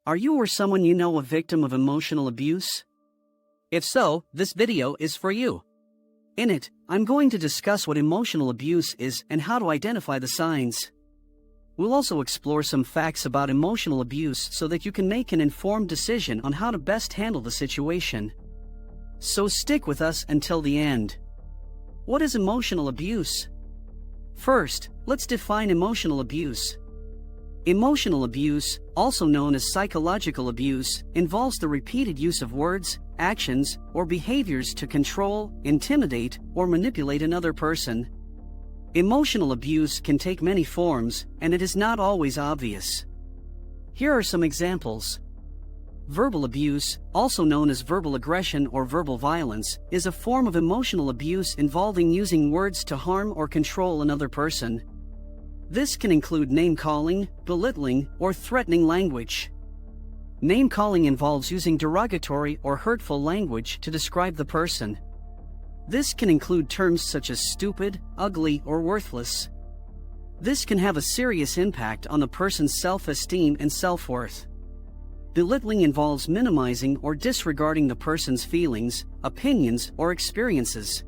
Are you or someone you know a victim of emotional abuse? If so, this video is for you. In it, I'm going to discuss what emotional abuse is and how to identify the signs. We'll also explore some facts about emotional abuse so that you can make an informed decision on how to best handle the situation. So stick with us until the end. What is emotional abuse? First, let's define emotional abuse. Emotional abuse, also known as psychological abuse, involves the repeated use of words, actions, or behaviors to control, intimidate, or manipulate another person. Emotional abuse can take many forms, and it is not always obvious. Here are some examples. Verbal abuse, also known as verbal aggression or verbal violence, is a form of emotional abuse involving using words to harm or control another person. This can include name-calling, belittling, or threatening language. Name-calling involves using derogatory or hurtful language to describe the person. This can include terms such as stupid, ugly, or worthless. This can have a serious impact on the person's self-esteem and self-worth. Belittling involves minimizing or disregarding the person's feelings, opinions, or experiences.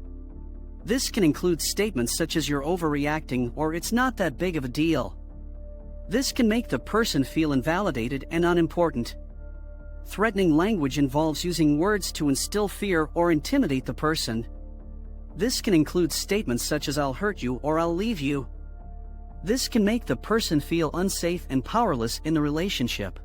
This can include statements such as "you're overreacting" or "it's not that big of a deal." This can make the person feel invalidated and unimportant. Threatening language involves using words to instill fear or intimidate the person. This can include statements such as "I'll hurt you" or "I'll leave you." This can make the person feel unsafe and powerless in the relationship.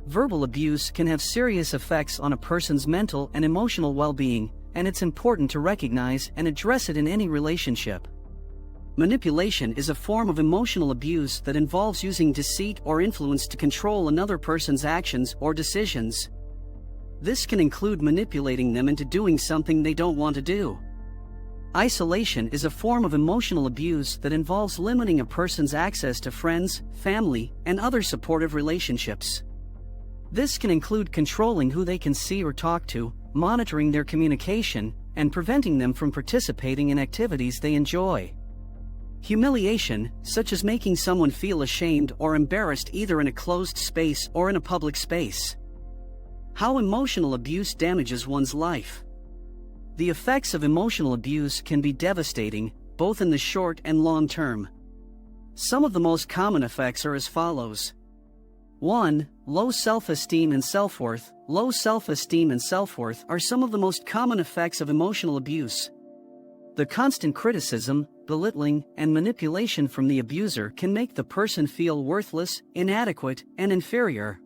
Verbal abuse can have serious effects on a person's mental and emotional well-being, and it's important to recognize and address it in any relationship. Manipulation is a form of emotional abuse that involves using deceit or influence to control another person's actions or decisions. This can include manipulating them into doing something they don't want to do. Isolation is a form of emotional abuse that involves limiting a person's access to friends, family, and other supportive relationships. This can include controlling who they can see or talk to, monitoring their communication, and preventing them from participating in activities they enjoy. Humiliation, such as making someone feel ashamed or embarrassed either in a closed space or in a public space. How emotional abuse damages one's life. The effects of emotional abuse can be devastating, both in the short and long term. Some of the most common effects are as follows. 1. Low self-esteem and self-worth. Low self-esteem and self-worth are some of the most common effects of emotional abuse. The constant criticism, belittling, and manipulation from the abuser can make the person feel worthless, inadequate, and inferior.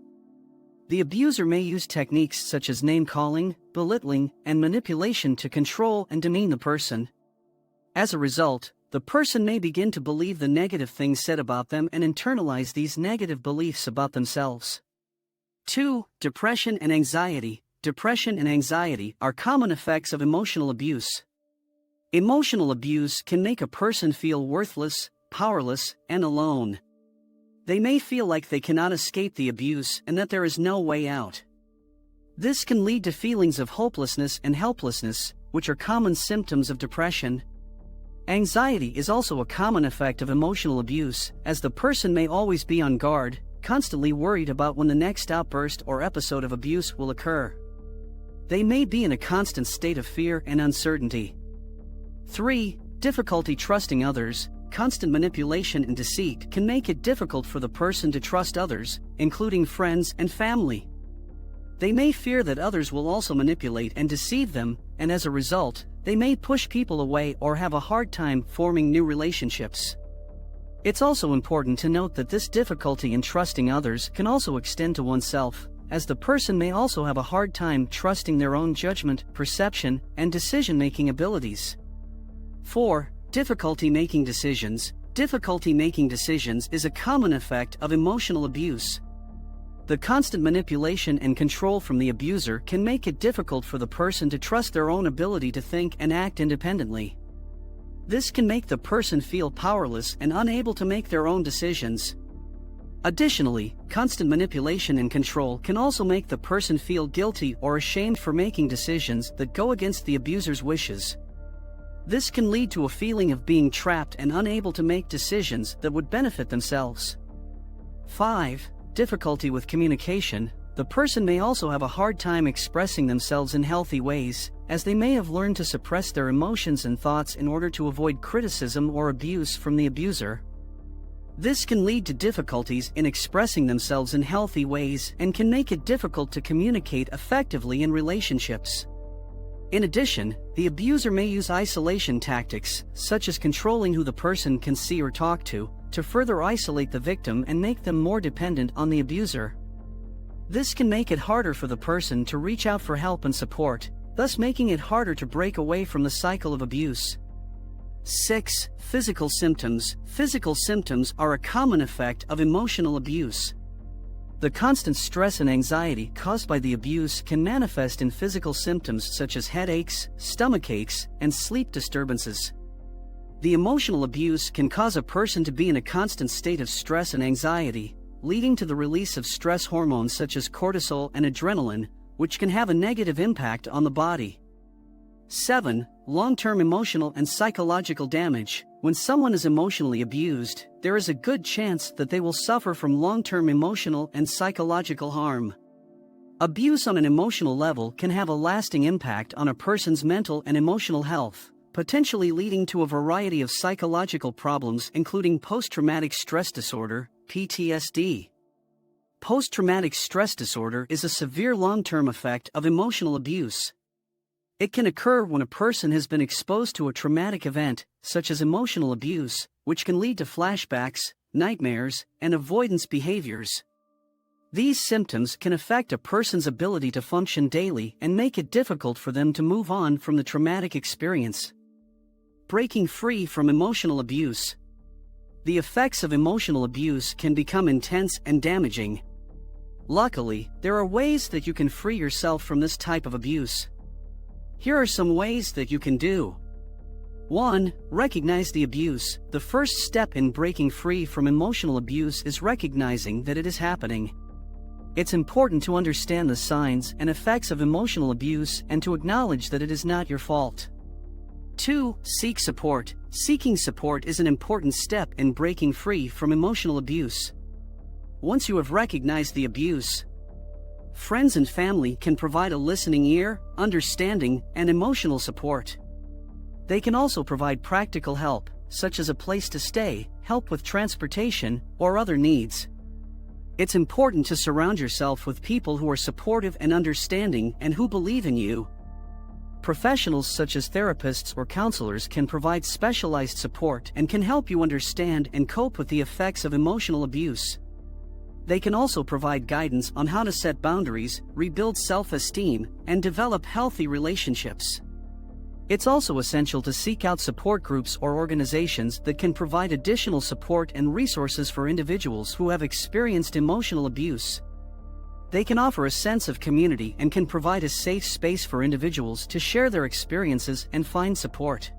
The abuser may use techniques such as name-calling, belittling, and manipulation to control and demean the person. As a result, the person may begin to believe the negative things said about them and internalize these negative beliefs about themselves. 2. Depression and anxiety. Depression and anxiety are common effects of emotional abuse. Emotional abuse can make a person feel worthless, powerless, and alone. They may feel like they cannot escape the abuse and that there is no way out. This can lead to feelings of hopelessness and helplessness, which are common symptoms of depression. Anxiety is also a common effect of emotional abuse, as the person may always be on guard, constantly worried about when the next outburst or episode of abuse will occur. They may be in a constant state of fear and uncertainty. 3. Difficulty trusting others. Constant manipulation and deceit can make it difficult for the person to trust others, including friends and family. They may fear that others will also manipulate and deceive them, and as a result, they may push people away or have a hard time forming new relationships. It's also important to note that this difficulty in trusting others can also extend to oneself, as the person may also have a hard time trusting their own judgment, perception, and decision-making abilities. 4. Difficulty making decisions. Difficulty making decisions is a common effect of emotional abuse. The constant manipulation and control from the abuser can make it difficult for the person to trust their own ability to think and act independently. This can make the person feel powerless and unable to make their own decisions. Additionally, constant manipulation and control can also make the person feel guilty or ashamed for making decisions that go against the abuser's wishes. This can lead to a feeling of being trapped and unable to make decisions that would benefit themselves. 5. difficulty with communication, the person may also have a hard time expressing themselves in healthy ways, as they may have learned to suppress their emotions and thoughts in order to avoid criticism or abuse from the abuser. This can lead to difficulties in expressing themselves in healthy ways and can make it difficult to communicate effectively in relationships. In addition, the abuser may use isolation tactics, such as controlling who the person can see or talk to further isolate the victim and make them more dependent on the abuser. This can make it harder for the person to reach out for help and support, thus making it harder to break away from the cycle of abuse. 6. Physical symptoms. Physical symptoms are a common effect of emotional abuse. The constant stress and anxiety caused by the abuse can manifest in physical symptoms such as headaches, stomach aches, and sleep disturbances. The emotional abuse can cause a person to be in a constant state of stress and anxiety, leading to the release of stress hormones such as cortisol and adrenaline, which can have a negative impact on the body. 7. Long-term emotional and psychological damage. When someone is emotionally abused, there is a good chance that they will suffer from long-term emotional and psychological harm. Abuse on an emotional level can have a lasting impact on a person's mental and emotional health, potentially leading to a variety of psychological problems including post-traumatic stress disorder, PTSD. Post-traumatic stress disorder is a severe long-term effect of emotional abuse. It can occur when a person has been exposed to a traumatic event, such as emotional abuse, which can lead to flashbacks, nightmares, and avoidance behaviors. These symptoms can affect a person's ability to function daily and make it difficult for them to move on from the traumatic experience. Breaking free from emotional abuse. The effects of emotional abuse can become intense and damaging. Luckily, there are ways that you can free yourself from this type of abuse. Here are some ways that you can do. 1. Recognize the abuse. The first step in breaking free from emotional abuse is recognizing that it is happening. It's important to understand the signs and effects of emotional abuse and to acknowledge that it is not your fault. 2. Seek support. Seeking support is an important step in breaking free from emotional abuse. Once you have recognized the abuse, friends and family can provide a listening ear, understanding, and emotional support. They can also provide practical help, such as a place to stay, help with transportation, or other needs. It's important to surround yourself with people who are supportive and understanding and who believe in you. Professionals such as therapists or counselors can provide specialized support and can help you understand and cope with the effects of emotional abuse. They can also provide guidance on how to set boundaries, rebuild self-esteem, and develop healthy relationships. It's also essential to seek out support groups or organizations that can provide additional support and resources for individuals who have experienced emotional abuse. They can offer a sense of community and can provide a safe space for individuals to share their experiences and find support.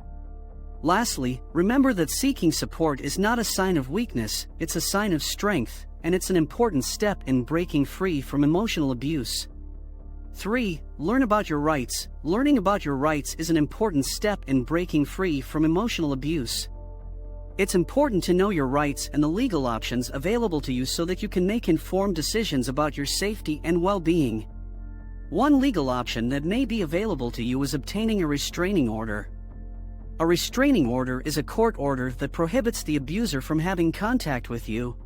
Lastly, remember that seeking support is not a sign of weakness, it's a sign of strength, and it's an important step in breaking free from emotional abuse. 3. Learn about your rights. Learning about your rights is an important step in breaking free from emotional abuse. It's important to know your rights and the legal options available to you so that you can make informed decisions about your safety and well-being. One legal option that may be available to you is obtaining a restraining order. A restraining order is a court order that prohibits the abuser from having contact with you.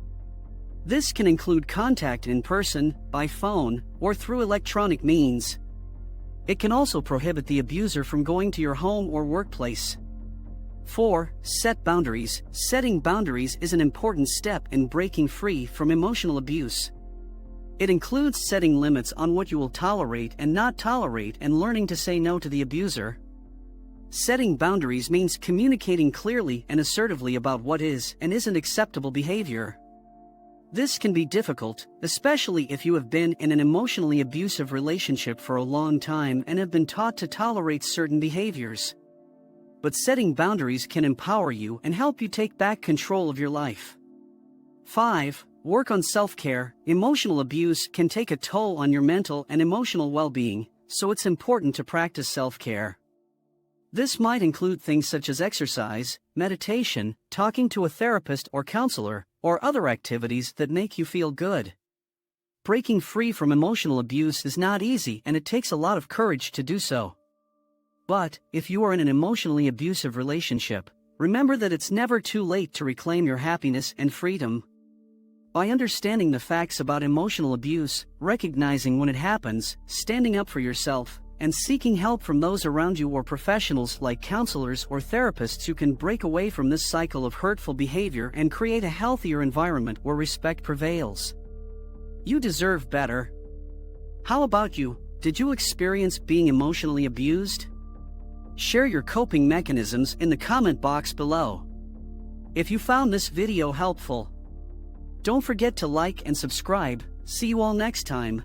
This can include contact in person, by phone, or through electronic means. It can also prohibit the abuser from going to your home or workplace. 4. Set boundaries. Setting boundaries is an important step in breaking free from emotional abuse. It includes setting limits on what you will tolerate and not tolerate and learning to say no to the abuser. Setting boundaries means communicating clearly and assertively about what is and isn't acceptable behavior. This can be difficult, especially if you have been in an emotionally abusive relationship for a long time and have been taught to tolerate certain behaviors. But setting boundaries can empower you and help you take back control of your life. 5. Work on self-care. Emotional abuse can take a toll on your mental and emotional well-being, so it's important to practice self-care. This might include things such as exercise, meditation, talking to a therapist or counselor, or other activities that make you feel good. Breaking free from emotional abuse is not easy and it takes a lot of courage to do so. But, if you are in an emotionally abusive relationship, remember that it's never too late to reclaim your happiness and freedom. By understanding the facts about emotional abuse, recognizing when it happens, standing up for yourself, and seeking help from those around you or professionals like counselors or therapists, you can break away from this cycle of hurtful behavior and create a healthier environment where respect prevails. You deserve better. How about you? Did you experience being emotionally abused? Share your coping mechanisms in the comment box below. If you found this video helpful, don't forget to like and subscribe. See you all next time.